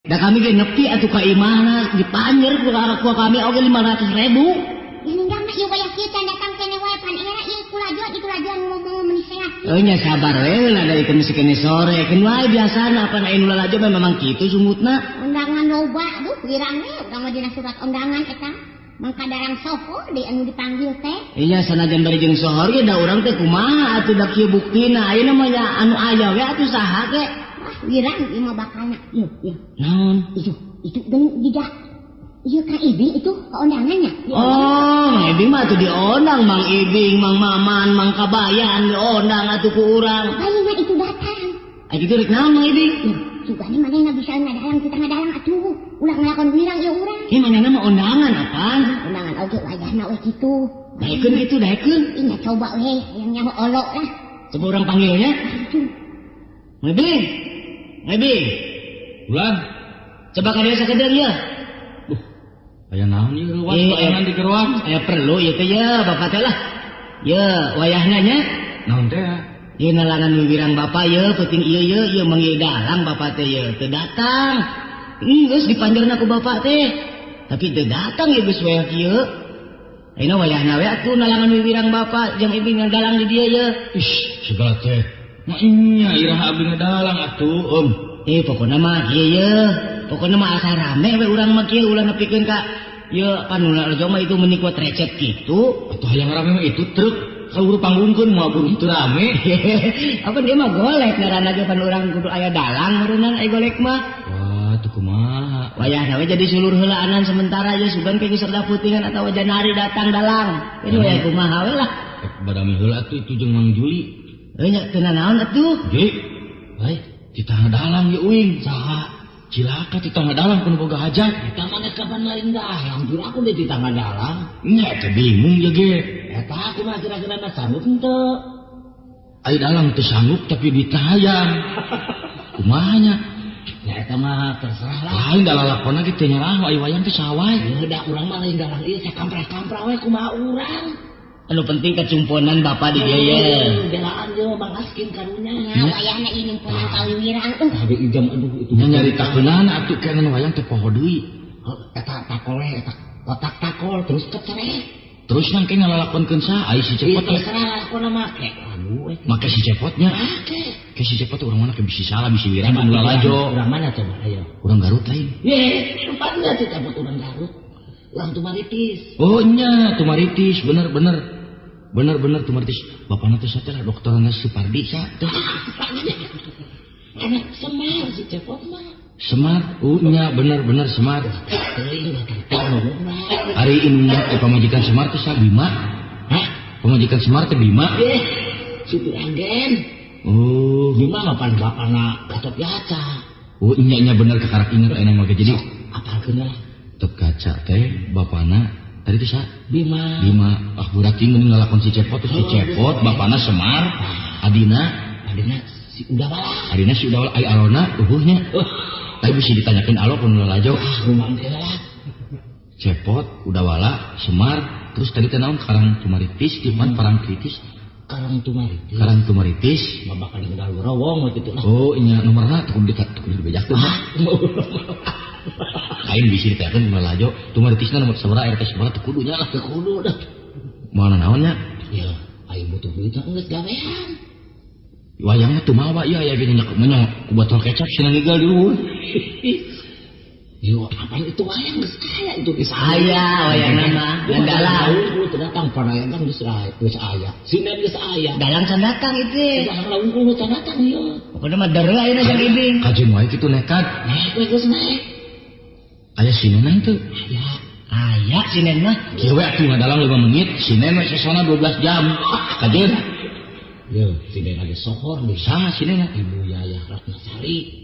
Da kami ge nepi atuh ka imahna dipanjer ku kami oge 500.000. Ninggal mah ieu wayah kita datang kene wae pan era ieu kulajuan ngomong meuni sehat. Nya sabar we lah dari kene kene sore. Keun wae biasana pan anu lalajo memang kitu sumutna. Undangan loba duh wirang we urang mah dina surat undangan eta. Mangkadarang sohor di anu dipanggil teh. Iya sanajan bari jeung sohor ge da urang teh kumaha atuh da kieu buktina. Ayeuna mah nya anu aya we atuh saha ge. Wirang ieu mah bakalna. Ieu. Naon? Itu geung didak. Iya Kang Ibing itu keundangannya. Oh, Mang Ibing mah tuh diundang, Mang Ibing, Mang Maman, Mang Kabayan diundang atuh ku urang. Ayeuna itu datang. Aya kitu rek naon Mang Ibing? Sugana manehna bisa ngadalang kita ngadalang atuh. Ulah ngelakon wirang ieu urang. Ieu manehna mah undangan apaan? Undangan oge wayahna we kitu. Daekeun kitu daekeun. Nya coba we yang nyaho olok lah. Coba urang panggilnya. Mang Ibing. Mang Ibing. Ulang. Coba ka dia sakedeung ieu. Aya naon ieu ruas bayangan di keruan? Aya perlu ieu teh ya bapak teh lah. Ye wayahna nya. Naon teh? Ieu nalangan wirang bapak ye penting ieu manggil dalang bapak teh ye teu datang. Geus dipanjerna ku bapak teh. Tapi teu datang ye geus wayah kieu. Ayeuna wayahna we atuh nalangan wirang bapak jeung ibing dalang di dieu ye. Ish, segala teh. Nah nya iraha abdi ngadalang atuh, Pokona mah ieu pokona mah asa rame we urang mah kieu ulah nepikeun ka ieu panuna lajong mah itu meuni kuat recet kitu. Atuh hayang rame mah itu truk kaluru panggungkeun moal buru teu rame. Apa dia mah golek ngaranna ge pan urang kudu aya dalang meureunnan aya golek mah. Wah, teu kumaha. Wayahna we jadi sulur heulaanan sementara ye sugan ke serda putingan atawa janari datang dalang. Jadi wayah kumaha we lah. Badami heula atuh itu jeung Mang Juli. Nya teu naon atuh. Juli. Baik, ditangga dalang ye uing. Saha? Cilaka di tangga dalang pun boga hajat. Eta mah kapan lain dalang, jur aku di tangga dalang. Nya teh bingung ya ge. Eta aku mah kira-kira sanggup henteu. Ai dalang teu sanggup tapi ditayang. Kumaha nya? Ya eta mah terserah lah. Lain dalalakonna ge teu nyarah ai wayang teh sawai. Ieu da urang mah lain dalang ieu sakampra-kampra we kumaha urang. Anu penting kecumponan bapak di dieu ye. Belaan jeung bangaskeun karunya. Wayahna ieu nyumpunan kawirang tuh. Ade ijam aduh itu. Nya nyaritakeunana atuh keneh wayang teh poho deui. Eta takol we eta otak takol terus kecereh. Terus nang ke ngalalakonkeun saha ai si cepot teh. Terserah lakona make. Aduh make si cepotnya. Ke si cepot urang mana ke bisi salah bisi wirang ulah lajo. Urang mana coba ayo. Urang Garut lain. Ye, tempatna teh cepot urang Garut. Urang Tumaritis. Oh nya Tumaritis bener Tumaritis. Bapana teh satelah Dokter Supardi sa. Anak Semar si cepot mah. Semar, nya bener Semar. Hari ini pamajikan Semar teh sa Bima. Hah? Pamajikan Semar teh Bima. Supir agen. Oh, Bima mah pan bapana Gatot Kaca. Oh, nya bener kakarak inget aya mah jadi apalkeun lah. Gatot Kaca teh bapana tadi teh sa Bima. Ah berarti mending ngalakon si Cepot si Cepot bapana Semar. Adina si Udawala. Adina si Udawala ai alona eueuhnya. Tapi bisa ditanyakeun alo pun lajo. Rumah teh lah. Cepot, Udawala, Semar, terus tadi teh naon Karang Tumaritis, di mana Parang Kritis? Karang Tumaritis. Mah bakal diundang Rawong gitu lah. Oh, nya nomorna tuh dibejakeun mah. Lain bisa ditekan melajo Tumaritisna nomor sabaraha RT sabaraha teu kudu nya lah teu kudu dah. Mana naonnya? Ya, aya butuh duit geus gawean. Wayangna teu mawa ieu aya ge nya botol kecap cenah ninggal di luhur. Yo, apa itu wayang geus aya itu geus aya wayangna mah. Dan dalang kudu teu datang panayang kan geus aya. Sinen geus aya. Dalang can datang itu. Dalang laung kudu can datang ieu. Pokona mah deureuh ayeuna jeung ibing. Kajeun wae kitu nekat. Naik geus naik. Aya sinena teu? Aya sinen mah. Kieu we atuh ngadalang 5 menit, sinen we sesona 12 jam. Kajeun. Yo, sinen lagi sohor nih. Saha sinena? Ibu Yayah Ratnasari.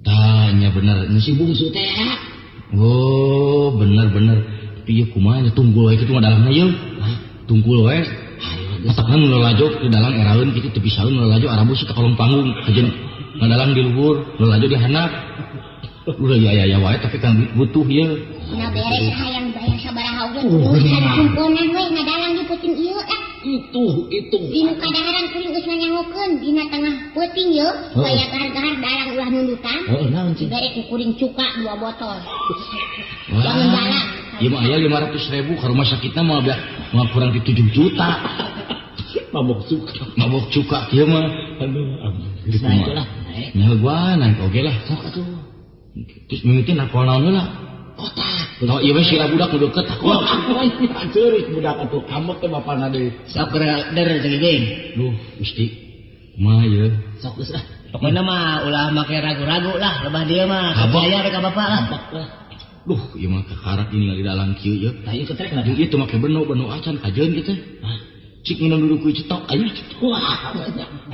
Tanya bener, si bungsu teh. Oh, bener. Tapi ieu kumaha nya tunggul wae kitu ngadalang ieu. Tunggul wae. Matakna nu lajo di dalang eraeun kitu teu bisaeun nu lajo arabu sih ka kolong panggung. Kajeun ngadalang di luhur, nu lajo di handap. Udah ya wae tapi kan butuh ieu. Nah beres hayang bayar sabaraha oge kudu kumpulan we ngadalang di puting ieu itu Dinu kadaharan kuring geus nyanyahokeun dina tengah peuting ye supaya gahar-gahar darang ulah nundutan. naon sih Dibere ku kuring cuka 2 botol. wah Jangan jalan. ieu mah aya 500.000 ka rumah sakitna mah kurang di 7 juta mabok cuka kieu mah aduh Naik lah. nya gua naik oge lah sok atuh terus mimitin alkohol naon heula Otak. tau ieu mah sira budak nu deukeut aku Ceurik budak atuh ambek teh bapana deui. Sok der jeung duh gusti kumaha ieu Sok geus ah. Pokona mah ulah make ragu-ragu lah lebah dia mah. Abah. Percaya ka bapak lah. duh ieu mah kakarak ini di dalam kieu ye Nah, ieu ketrek lah. jeung ieu teh make beno acan kajeun kitu cik minum dulu kuy cetok ayo Wah,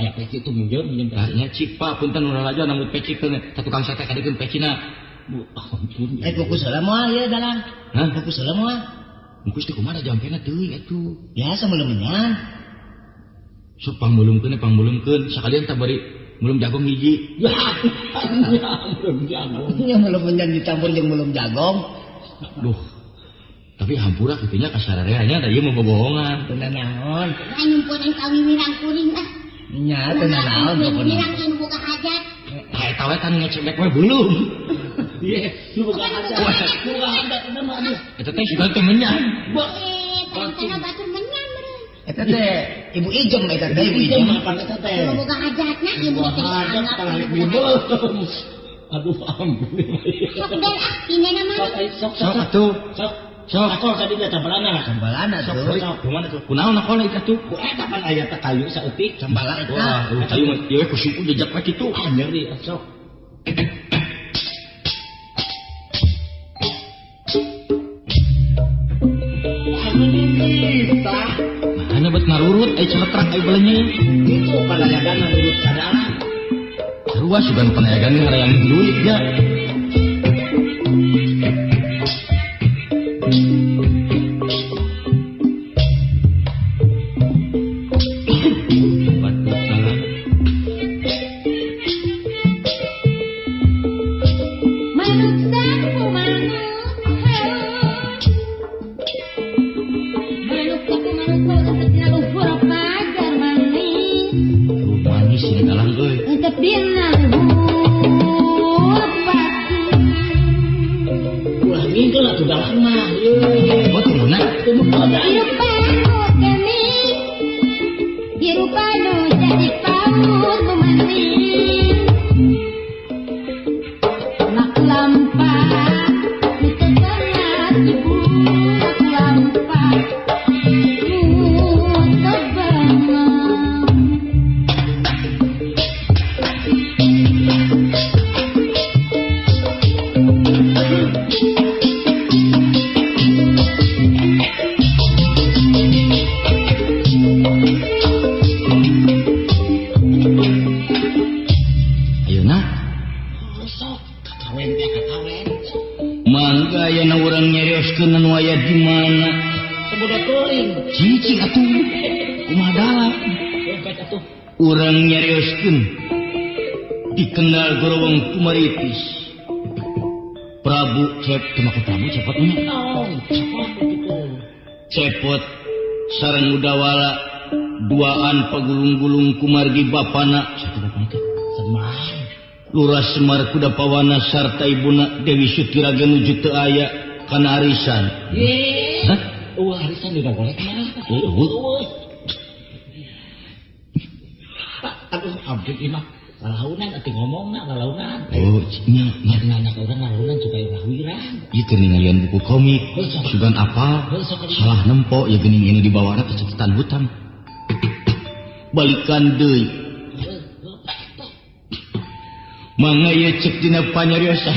aya peci itu minjem nya cik pak punten urang aja namun peci teh tukang sate kadekeun pecina Bu, ampun. Fokus heula moal ieu dalang. hah Fokus heula moal. mungkus teh kumaha jampena teuing atuh Biasa meuleumnyan. sok pangmulumkeun sakalian teh bari mulum jagong hiji Ya, belum jagung. Ya meuleumnyan dicampur jeung meulum jagong. duh tapi hampura kitu nya kasarereanya da ieu mah bobohongan Teu naon. Lah nyumpunan kawiwirang kuring ah. Nya teu naon pokona. Wirang ieu boga hajat. eta we kan ngecebek we belum Ieu lu boga hajat. Boga hajat teh mah aduh. eta teh sudah teh menyan Tantana batur menyan meureun. Eta teh ibu ijem eta teh ibu ijem apa eta teh? Kalau boga hajatna ieu Boga teh hajat dianggap tah boga bibel. hajat. Aduh ampun. Sok der ah pinena mah. sok atuh Sok akol tadi dia cambalana. Cambalana sok tuh. kumaha tuh kunaon akol eta tuh Ku eta pan aya teh kayu saeutik cambala eta. wah kayu mah ieu ku suku jejak we kitu Anjir di sok. Kita hanya buat ngarurut celetrak belenya itu panayagan menurut kadang. sarua sugan panayagan yang dilulik ya batuk tangan manis ini dalam euy Ulah mingkel atuh dalang mah. oh turunna Teu ada. ayeuna Sok kakawen teh kakawen. mangga ayeuna urang nyarioskeun anu aya di mana Sebudak teuing. cicing atuh kumaha dalam Dompet atuh. urang nyarioskeun dikenal gorowong kumaritis Prabu Prabu cepot mana Naon? Cepot begitu. cepot sareng udawala duaan pagulung-gulung kumargi bapana satu bapana teh Semar. Lurah Semar Kudapawana sarta ibuna Dewi Sutiraga nuju teu aya kana arisan Ye. hah Arisan udah boleh kemana? Aduh, ampun imah. Lalaunan atuh ngomongna lalaunan. oh nya Nanya ke orang lalaunan supaya ulah wirang. ieu keur ningalian buku komik sugan apa salah nempo ya geuning ini dibawana ke catatan hutang balikan deui mangga ieu cek dina panyariosan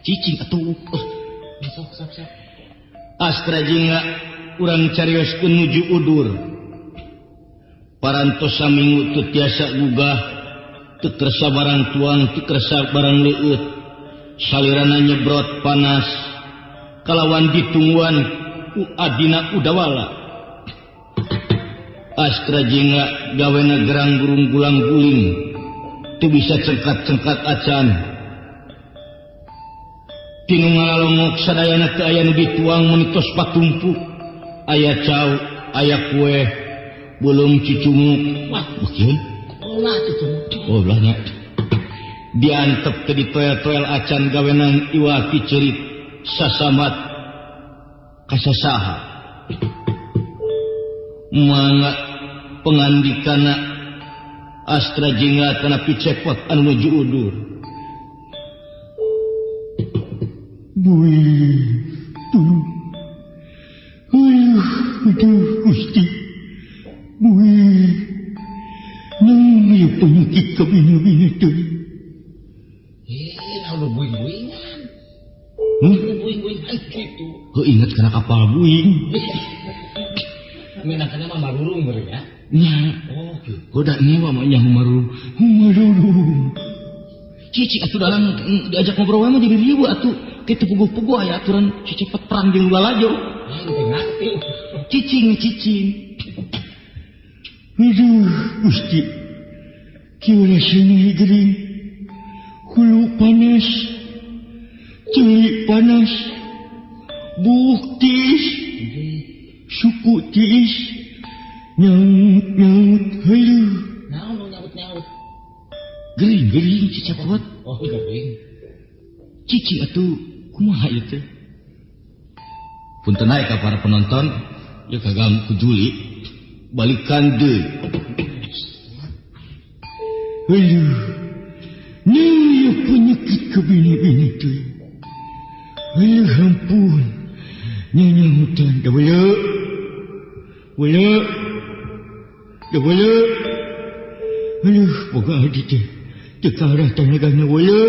cicing atuh Sok. astra jinga urang carioskeun nuju udur parantos saminggu teu tiasa gugah teu kersa barang tuang teu kersa barang leueut salirana nyebrot panas kalawan ditungguan ku adina udawala astra jinga gawena gerang gurung gulang guling teu bisa cengkat-cengkat acan tinu ngalalongok sadayana teu aya nu dituang menitos patumpu aya cau aya kue belum cucunguk. Wah, Bagian? ulah cucung. Oh, belahnya. Diantep ke di toel-toel acan gawenan iwa kicerit sasamat kasasaha. Mangga pengandikana astra jingga kana picepot anu nuju udur. Bui, tuh. Aduh, Gusti. Bui. Nang ya penyakit kabina-bina tuh. Udah buing-buingan. Buing-buing gitu. Ingat kana kapal buing. Minakannya mah marurung beri ya. Nya. Oh, gitu. Kodak nyewa maknya humarurung. Cici atuh dalam diajak ngobrol mah jadi ribu atuh. Kita puguh-puguh aya aturan cepet perang jeung lalajo. Ngerti. Cicing. Aduh, Gusti. Kieu rasana geuring. Hulu panas. Celik panas. Buuk tiis. Suku tiis. Nyaut hayu. Naon nyaut. Gering cicapot. Oh, gering. Cici atuh kumaha ieu teh? Punten naik ka para penonton, ya kagam ku Juli. Balikan deui. Aduh. Nih penyakit kabini-bini teh. Aduh ampun. Nyanyi hutan dah wala. Aduh, boga adi teh. Teka arah tanagana wala.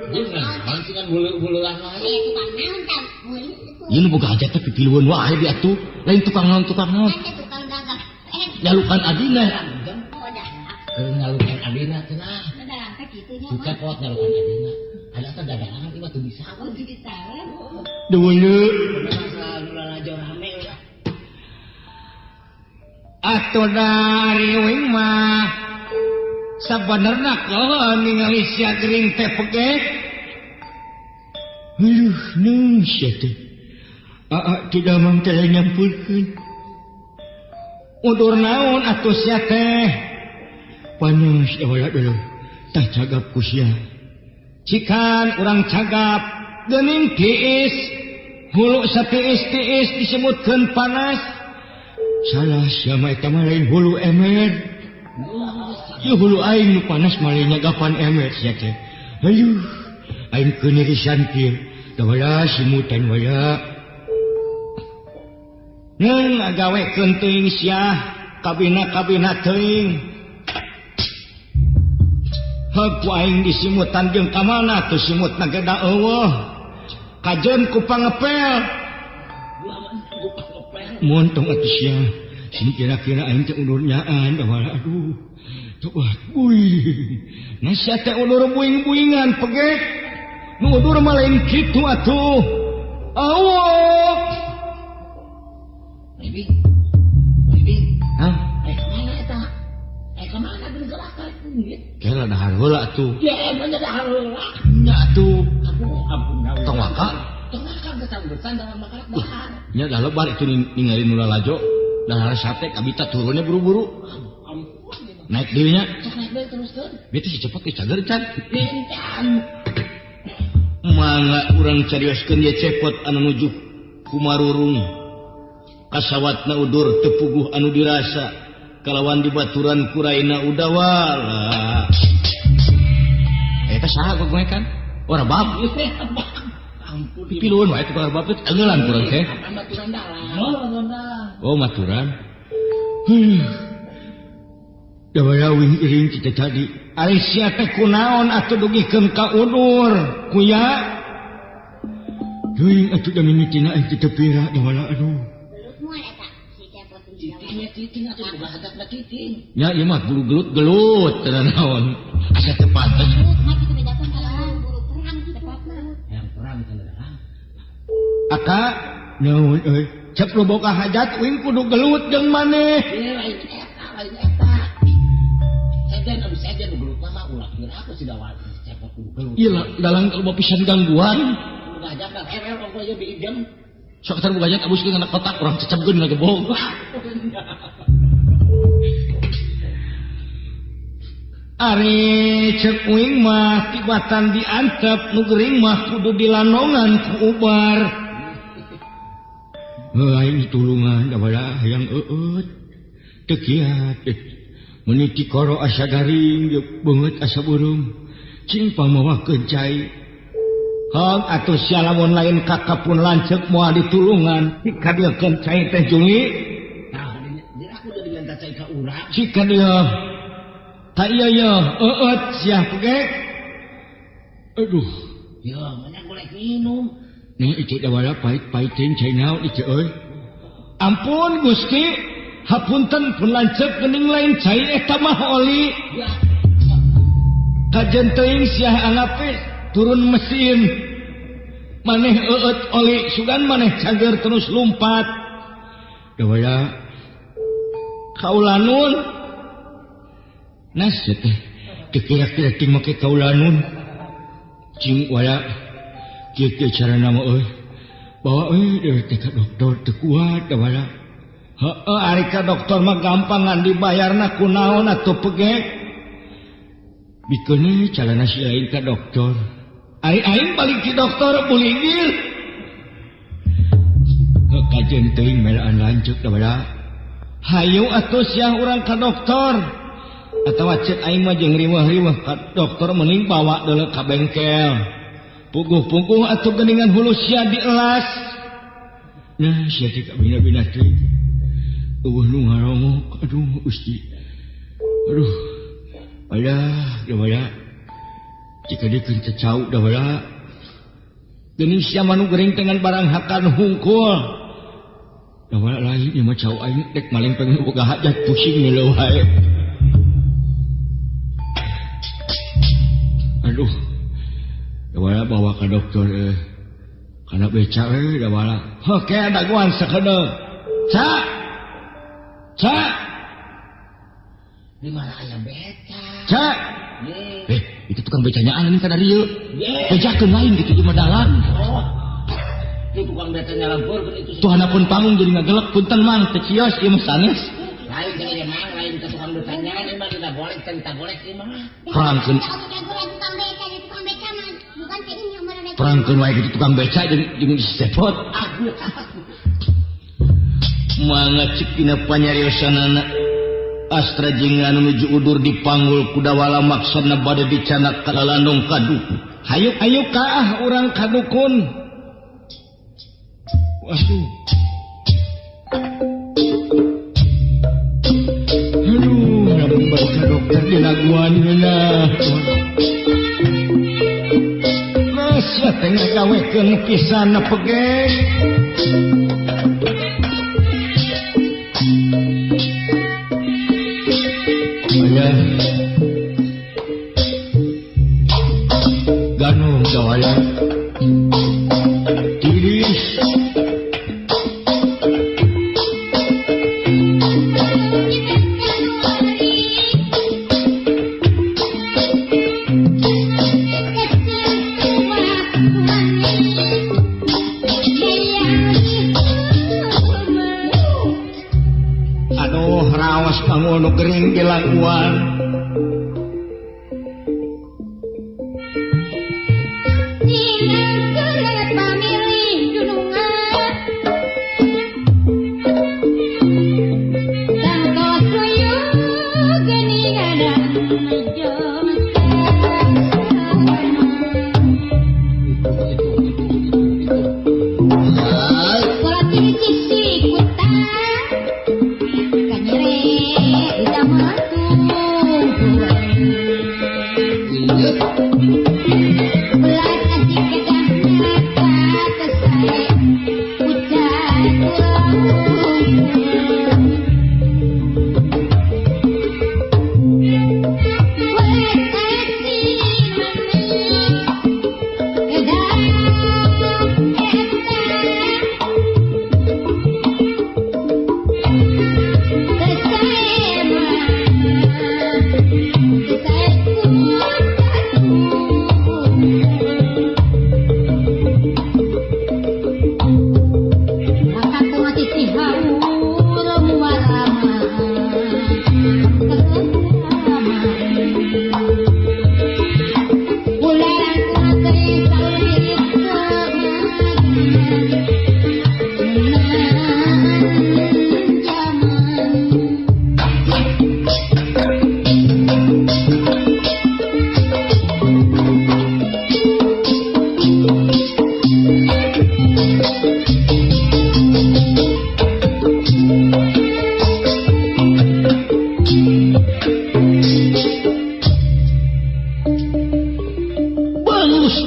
Jangan sih kan bulu-buluan wae. Tukang naon tah? Ieu nu boga hajat teh pipilueun wae di atuh. Lain tukang naon. Tukang dagang. Nyalukan adina. Oh dah. Ngalukan adina cenah. Dagang teh kitu nya. Suka kuat ngalukan adina. Ada teh dagangan ieu mah teu bisa. Oh, bisa. Da wala. Selalu lalajo rame udah. Atuh dari wing mah sabenerna kalau ningali sia gering teh pege. Aduh, naon sia teh? Tidak mang teh nyampulkeun. Udur naon atuh sia teh? Panas wala dulu. Tah cagap ku sia. Cikan urang cagap geuning tiis. Hulu satiis-tiis disebutkeun panas. Salah sia mah eta mah lain hulu emer. Ya hulu aing nu panas mah lain nyagapan emer sia teh. Aduh, aing keunirisan kieu. Da wala simutan wala. Nang agawekeun teuing sia kabina teuing. Haku aing disimutan jeung ka mana tuh simutna geda eueuh. Kajeun ku pangepel. Montong atuh sia. Sini kira-kira aing teh undur nyaan da wala aduh. Coba buing. Nasa teh undur buing-buingan pegek. Nu undur mah lain kitu atuh. Awok. Bibi. Hah? Kemana eta? Kemana bergerakan? Kira dahar heula atuh. Ya, emang dahar heula. Nya atuh. Ampun. Tong laka. Tengah kesambetan dalam makan dahar. Nya dah lebar itu ningali nu lalajo. Dahar sate kabita turunnya buru-buru. Ampun. Naik deui nya. Cak naik deui teruskeun. Itu si cepet ke cager can. Pincan. Mangga urang carioskeun ye cepot anu nuju kumarurung. Kasawatna udur teu puguh anu dirasa. Kalawan dibaturan kuraina udawala. Eta saha gogoekan? Ora bab. Ampun. Pipilueun wae tukang bab teh angeulan kurang teh. Maturan dalam. Oh, maturan. Da wing iring kita tadi. Ari sia teh kunaon atuh dugikeun ka udur, kuya? Teuing atuh da mimitina aing teh pira da wala aduh. Moal eta si cepot Titing atuh boga hadapna titing. Ya ieu mah gelut teu naon. Asa teu pantes. mah kitu bedakeun kalau buru perang cepotna. Yang perang teh. Aka naon euy? Cep lu boga hajat wing kudu gelut jeung maneh. Lain eta. Sajen gelut mah ulah kira aku si dawat cepot kudu gelut. Ieu dalang kalau pisan gangguan. Kudu ngajak ka erel pokoknya diidem. sok tar buka abus ke anak kotak orang cecapkeun lagi bohong. Ari cek uing mah tibatan diantep nu gering mah kudu dilandongan ku ubar. Aing tulungan da bala hayang eueut. Teu kiat. Meniti koro asa garing geus beungeut asa burung. Cing pamawakeun cai. Hong atuh sia lamun lain kakapun lanceuk moal ditulungan dikadiekeun cai teh Juli. Tah dia aku udah digantar cai ka urang. Cika dia tak iya ya eueut sia pegek. Aduh, Ya, mana golek minum. nih itu da bala pait-pait teuing cai naon itu euy. Ampun Gusti, hapunten pun lanceuk geuning lain cai eta mah oli. Ya, Kajen teuing sia anggape turun mesin. Maneh eueut oli sugan maneh cager terus lumpat. Da bala Kaulanun nas teh teu kira-kira ting make kaulanun. Cing wala kieu carana mah euy. Bawa euy teh ka dokter teu kuat da bala. Heeh, ari ka dokter mah gampangan dibayarna kunaon atuh pegek. Bikeun calana si lain ka dokter. Ari aing balik ki dokter buligir. Kajen teuing melaan lanceuk da bala. Hayu atuh sia urang ka dokter. Atawa cek aing mah jeung riweuh-riweuh ka dokter mending bawa deuleu ka bengkel. Puguh-puguh atuh geuningan hulu sia dielas. Nah, sia teh kabina-bina teh. Eueuh nu ngarongok, aduh Gusti. Aduh. Alah, da bala. Jika dia keur cecau da bala. Geuning sia manu gering dengan barang hakan hungkul. Da bala lain ieu mah cau aing dek malempeng nu boga hajat pusing ngeuleuh wae. Aduh. Da bala bawa ka dokter kana beca da bala. Oke, daguan sakedeung. Cak. Cak. di mana aya beca? Cak. Ye. Itu tukang becanya anu ka dari ieu. Ye. Bejakeun lain gitu di madalan. Oh. Itu tukang beca nyalampurkeun itu. Tuhanapun panggung jadi ngagelek punten mang teh cios ieu mah sanes. Lain ka ieu mah, lain ka tukang becanya ini mah tidak boleh, tidak boleh ieu mah. Perangkeun Tukang beca mah bukan teh ini yang mana perangkeun wae gitu tukang beca jeung sepot. Mangga cik dina panyariosanana Astra jeung anu nuju udur dipanggul kudawala maksudna bade dicanak ka landong kaduku. Hayu kaah urang kadukun. Waduh. Aduh, lamun balik ka dokter dina guanna. Masya teh ngagawekeun pisan pegek. Aya ganung dawala tiris Aduh, raos panggul nu gering di laguan.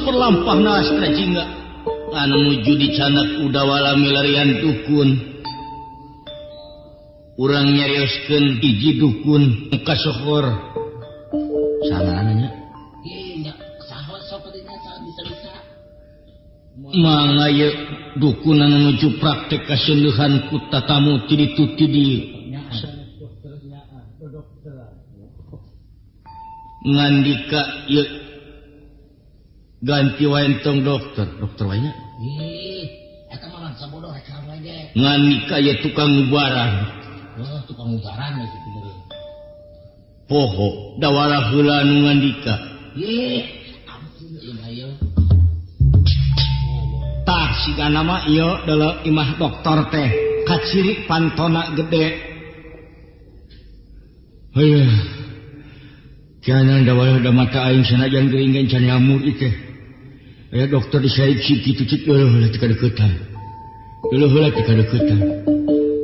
perlampahna astra jingga anu nuju di canak udawala milarian dukun urang nyarioskeun hiji dukun kasohor sanana Iya, sahabat sepertinya sangat bisa-bisa. mangga ye dukun anu nuju praktek kasendehan ku tatamu ti ditu ti dieu ngandika ye ganti wae entong dokter wae nya Ih, eta mah bangsa bodoh acara aja. ngandika ye tukang ubaran Wah, tukang ubaran ya gitu bener. poho dawala heula anu ngandika Ih, ampun ieu ayo. Tah sigana mah ieu deuleu imah dokter teh kaciri pantona gede. Heuh. Jangan dawala da mata aing sanajan geuringan can nyamur ieu teh. Aya dokter disaik si kitu cik heula teh kadeuketan. Heula teh kadeuketan.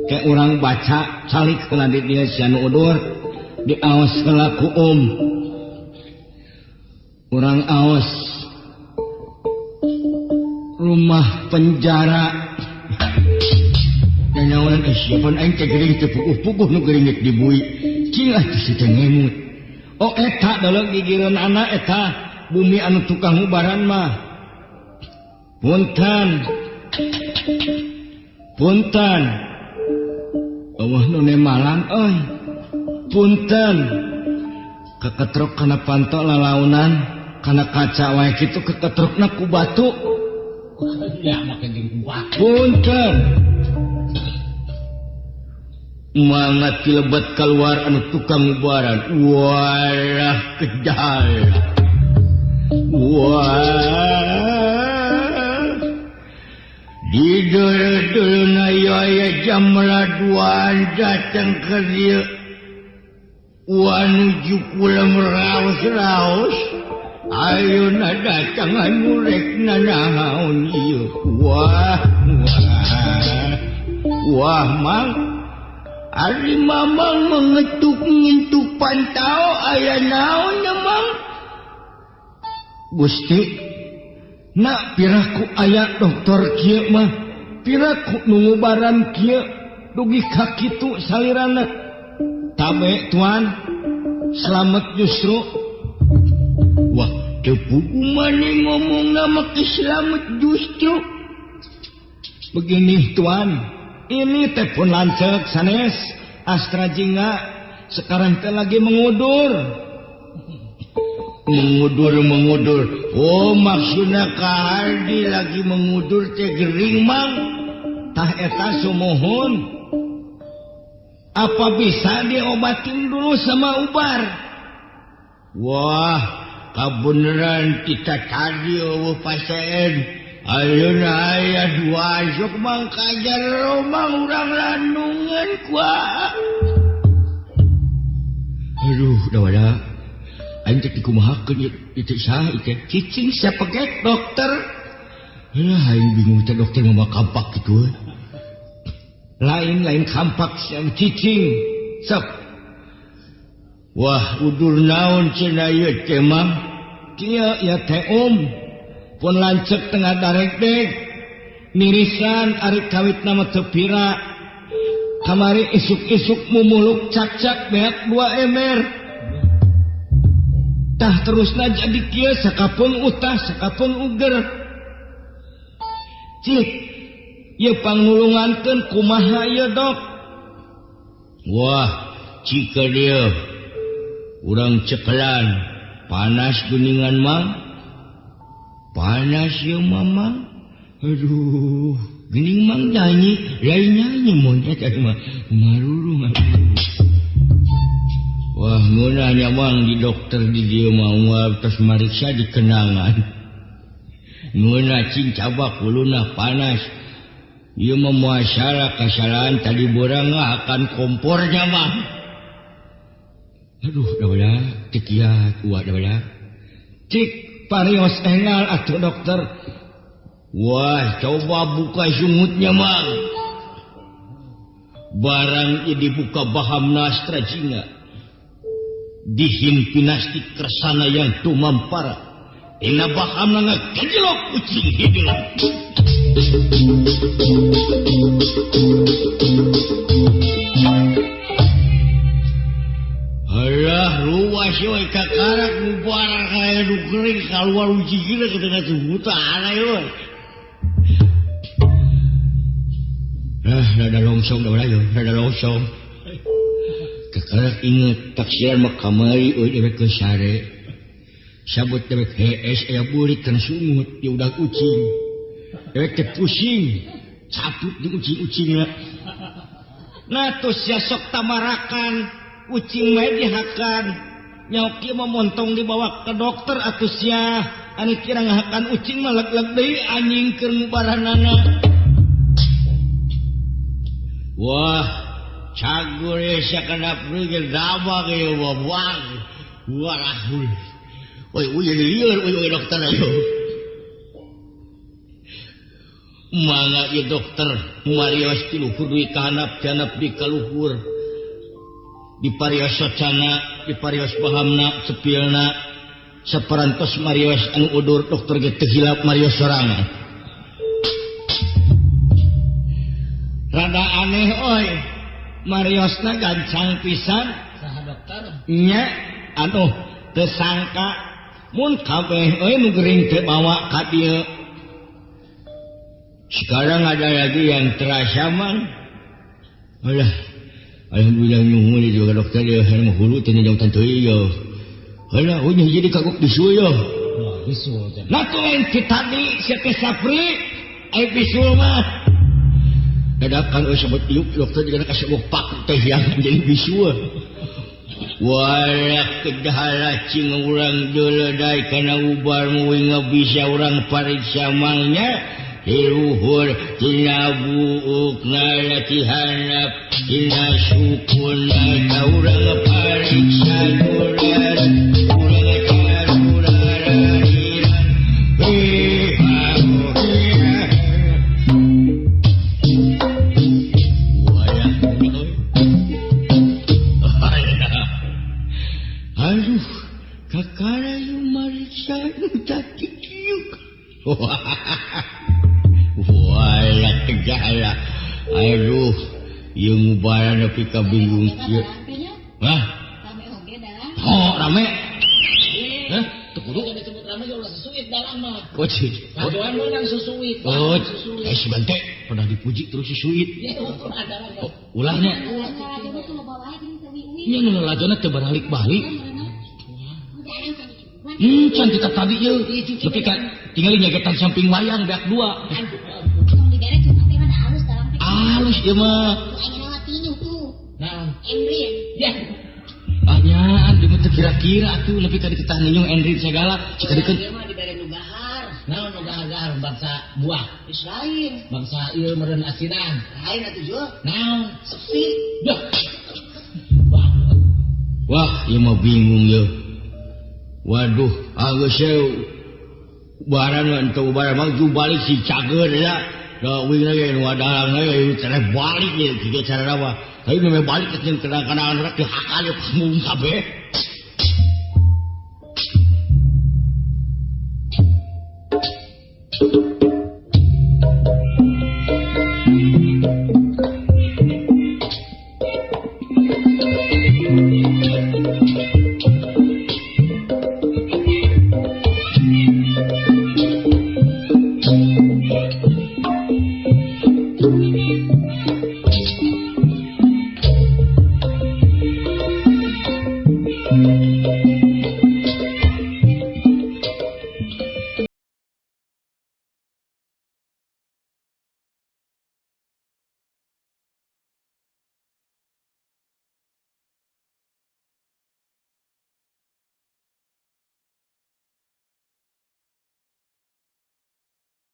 Kayak orang baca calik kena di dia si anu udur di awas kelaku orang awas rumah penjara nyawan siapun aing teh geuring teh puguh-puguh nu geuringet di bui cing atuh si teh ngemut oh eta dalam gigireun anak eta bumi anu tukang ubaran mah punten Allah nune malang euy punten keketruk kana pantok lalaunan kana kaca wae kitu keketrukna ku batu Ya makin dibuat. punten mangat dilebet keluar anu tukang ubaran walah kedal wah di dulu-dulu ya jam laduan datang ke dia wanuju pulang raus-raus ayo na datang ngurek na nahaun iya wah mang ari mamang mengetuk-ngintuk pantau ayah naon na mang Gusti nak piraku aya dokter kieu mah piraku nu ngubaran kieu dugi ka kitu salirana tabe tuan selamat justru wah teu pugu maneh ngomong nama selamat justru begini tuan ini teh pun lancet sanes astra jingga sekarang teh lagi mengudur oh maksudna kahardi lagi mengudur teh gering mang tah eta sumohon apa bisa diobatin dulu sama ubar wah kabeneran kita tadi pasien ayeuna aya dua sok mang kajar romang urang landungan kuah aduh dawada aing teh dikumahakeun itu saha ieu teh cicing siapa gek dokter lah aing bingung teh dokter mah kampak kitu lain kampak siang cicing sok wah udur naon cenah ieu teh mah kieu ya teh pun lancet tengah daregdeg mirisan ari kawitna mah teu pira kamari isuk-isuk mumuluk cacak beak 2 ember tah terusna jadi kieu sakapun utah sakapun uger cik ieu pangnulungankeun kumaha ieu dok wah cika dieu urang cekelan panas geuningan mang panas ieu mamang aduh geuning mang nyanyi lain nyanyi mun eta mah marurung wah ngunanya mang di dokter di dia mau terus mariksa di kenangan nguna cing cabak uluna panas ia memuasara kesalahan tadi borang akan kompornya mah aduh dawala tikiat uak dawala cik parios engal atuh dokter wah coba buka sungutnya mang barang dibuka baham nastra jinga dihimpinasti kersana yang tumampara Ina bakam na ngegejlok kucing hidup. Alah ruas yoy kakarak mubarak kaya nukering keluar uji gila ketengah sebuta aneh yoy. Rada longsong dah yo, rada longsong. Kakarak inget taksiran makamari oi dewek kesare. Sabut dewek HS aya burik kana sumut di udah kucing. Dewek teh pusing, caput di ucing-ucingna. Nah tos sia sok tamarakan, ucing mah dihakan. Nyaok ieu montong dibawa ke dokter atuh sia. Anu kira ngahakan ucing mah leg-leg deui anjing keur ngubaranana. Wah, cagur sia kana preugeul dabag ieu wah. Warahul. Woi lieur woi dokter ayo. Mangga ieu dokter marios ti luhur duwi kahanap janap di kaluhur. Diparios socana, diparios pahamna, cepilna. Saparantos marios anu udur dokter ge teu hilap marios sorangan. Rada aneh oi. Mariosna gancang pisan. Saha dokter? Nya anu teu sangka mun kabeh nu gering teh bawa ka dieu. Sekarang ada lagi yang terasa man. Alah, alhamdulillah nyuhun juga dokter ya, harus hulu teh jauh teuing yo. Alah, unya jadi kagok bisu yo. Wah, bisul teh. Nah tuh lain tadi sia teh Sapri, ai bisul mah. Dadakan euy sebut iuk dokter juga kasebok pak teh yang jadi bisu. Walak kedahala cing urang deuleudai kana ubar muing ngabisa urang pariksa mangnya hiruhur tina buukna latihanap tina sukuna ka urang pariksa duran urang caruran aduh, kakara yung mariksa ng tati kiyuk. Wala tegala. Aduh, yung mubara na pikabingung siya. Hah? Rame oge dalam. Oh, rame. Hah? Tuh kudu kan disebut rame ya ulah susuit dalam mah. Kocik. Kadoan mah nang susuit. Oh, si Bante pernah dipuji terus si Suit. Ya ada lagi. Ulahnya. Salah dulu tuh bawa aja nih sawi-wi. Nya nu lajana teu balik-balik. Udah Can kita tadi ye. Tapi kan tinggal nyagetan samping wayang beak dua. Tong diderek cuma teh ada halus dalam teh. Halus ieu mah. Aing lewat tinuh tuh. Nah, Emrin. ya. Anyaan di teu kira-kira atuh lebih ka diketah ninyung Endrin segala. Cika dikeun. Ieu mah dibere nu gahar. Naon nu gahar bangsa buah. Geus lain. Bangsa ieu meureun asinan. Lain atuh jo. Naon? Sepi. Dah. Wah, ieu mah bingung ye. Waduh, geus baran ento baran maju balik si cager ya. Da wing lagi nu adalang lagi cara balik ye kieu cara apa. Tapi memang balik ke kadang-kadang rek dihakal panggung kabeh.